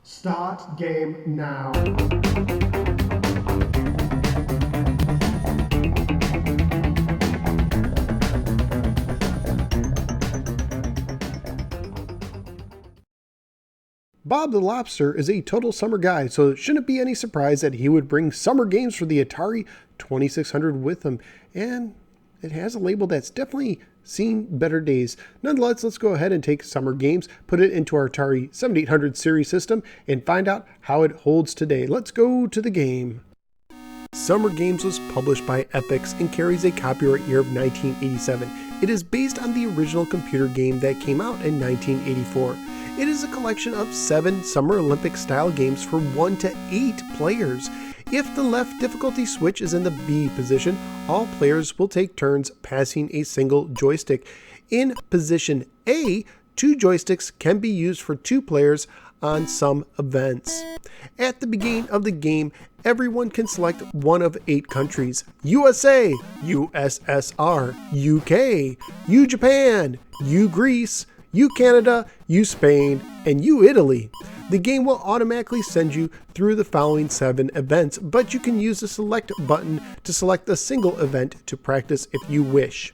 Start game now. Bob the Lobster is a total summer guy, so it shouldn't be any surprise that he would bring summer games for the Atari 2600 with him. And it has a label that's definitely seen better days. Nonetheless, let's go ahead and take summer games, put it into our Atari 7800 series system, and find out how it holds today. Let's go to the game. Summer Games was published by Epyx and carries a copyright year of 1987. It is based on the original computer game that came out in 1984. It is a collection of 7 Summer Olympic style games for 1 to 8 players. If the left difficulty switch is in the B position, all players will take turns passing a single joystick. In position A, 2 joysticks can be used for 2 players on some events. At the beginning of the game, everyone can select one of 8 countries: USA, USSR, UK, U Japan, U Greece, U Canada, U Spain, and U Italy. The game will automatically send you through the following 7 events, but you can use the select button to select a single event to practice if you wish.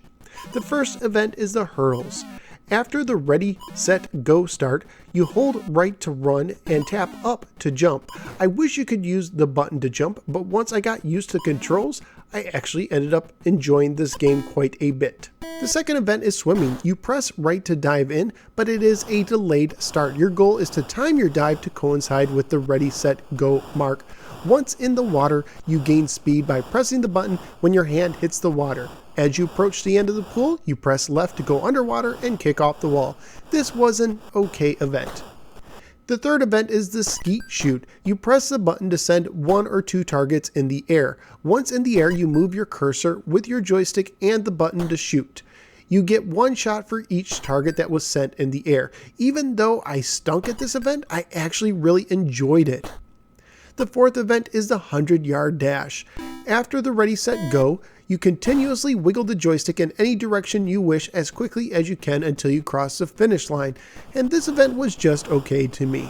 The first event is the Hurls. After the ready, set, go start, you hold right to run and tap up to jump. I wish you could use the button to jump, but once I got used to the controls, I actually ended up enjoying this game quite a bit. The second event is swimming. You press right to dive in, but it is a delayed start. Your goal is to time your dive to coincide with the ready, set, go mark. Once in the water, you gain speed by pressing the button when your hand hits the water. As you approach the end of the pool, you press left to go underwater and kick off the wall. This was an okay event. The third event is the Skeet Shoot. You press the button to send 1 or 2 targets in the air. Once in the air, you move your cursor with your joystick and the button to shoot. You get 1 shot for each target that was sent in the air. Even though I stunk at this event, I actually really enjoyed it. The fourth event is the 100-yard dash. After the ready, set, go, you continuously wiggle the joystick in any direction you wish as quickly as you can until you cross the finish line, and this event was just okay to me.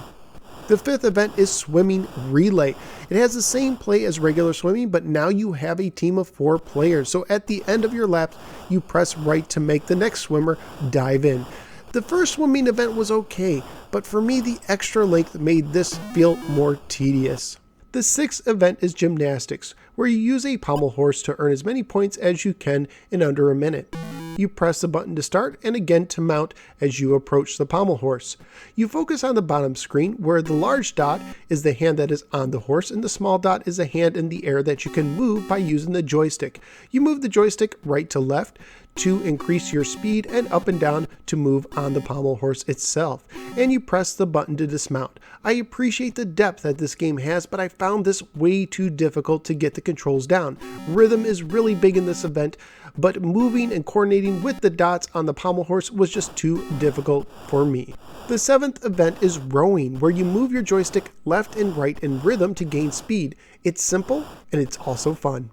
The fifth event is swimming relay. It has the same play as regular swimming, but now you have a team of 4 players, so at the end of your lap, you press right to make the next swimmer dive in. The first swimming event was okay, but for me the extra length made this feel more tedious. The sixth event is gymnastics, where you use a pommel horse to earn as many points as you can in under a minute. You press the button to start and again to mount as you approach the pommel horse. You focus on the bottom screen where the large dot is the hand that is on the horse and the small dot is a hand in the air that you can move by using the joystick. You move the joystick right to left to increase your speed and up and down to move on the pommel horse itself, and you press the button to dismount. I appreciate the depth that this game has, but I found this way too difficult to get the controls down. Rhythm is really big in this event, but moving and coordinating with the dots on the pommel horse was just too difficult for me. The seventh event is rowing, where you move your joystick left and right in rhythm to gain speed. It's simple and it's also fun.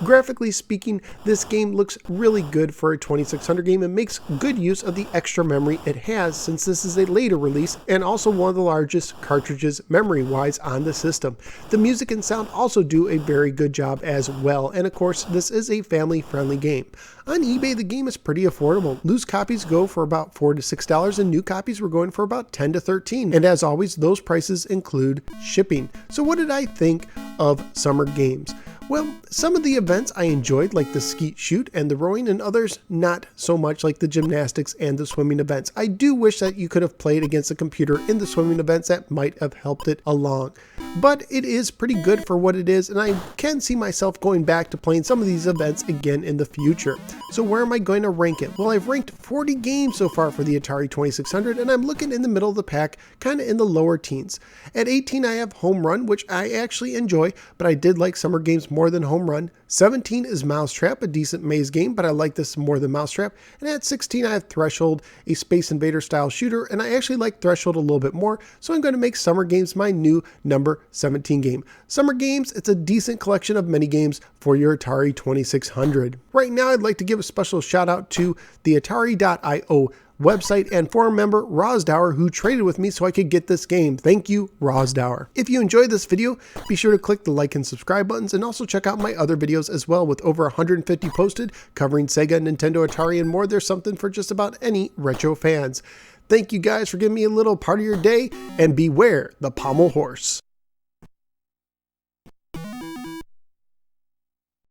Graphically speaking, this game looks really good for a 2600 game and makes good use of the extra memory it has, since this is a later release and also one of the largest cartridges memory-wise on the system. The music and sound also do a very good job as well, and of course this is a family-friendly game. On eBay, the game is pretty affordable. Loose copies go for about $4 to $6 and new copies were going for about $10 to $13. And as always, those prices include shipping. So what did I think of Summer Games? Well, some of the events I enjoyed, like the Skeet Shoot and the rowing, and others not so much, like the gymnastics and the swimming events. I do wish that you could have played against a computer in the swimming events. That might have helped it along. But it is pretty good for what it is, and I can see myself going back to playing some of these events again in the future. So where am I going to rank it? Well, I've ranked 40 games so far for the Atari 2600, and I'm looking in the middle of the pack, kind of in the lower teens. At 18, I have Home Run, which I actually enjoy, but I did like Summer Games more than Home Run. 17 is Mousetrap, a decent maze game, but I like this more than Mousetrap. And at 16, I have Threshold, a Space Invader style shooter, and I actually like Threshold a little bit more, so I'm going to make Summer Games my new number 17 game. Summer Games, it's a decent collection of mini games for your Atari 2600. Right now, I'd like to give a special shout out to the Atari.io website and forum member Rosdower, who traded with me so I could get this game. Thank you, Rosdower. If you enjoyed this video, be sure to click the like and subscribe buttons, and also check out my other videos as well. With over 150 posted covering Sega, Nintendo, Atari, and more, there's something for just about any retro fans. Thank you guys for giving me a little part of your day, and beware the pommel horse.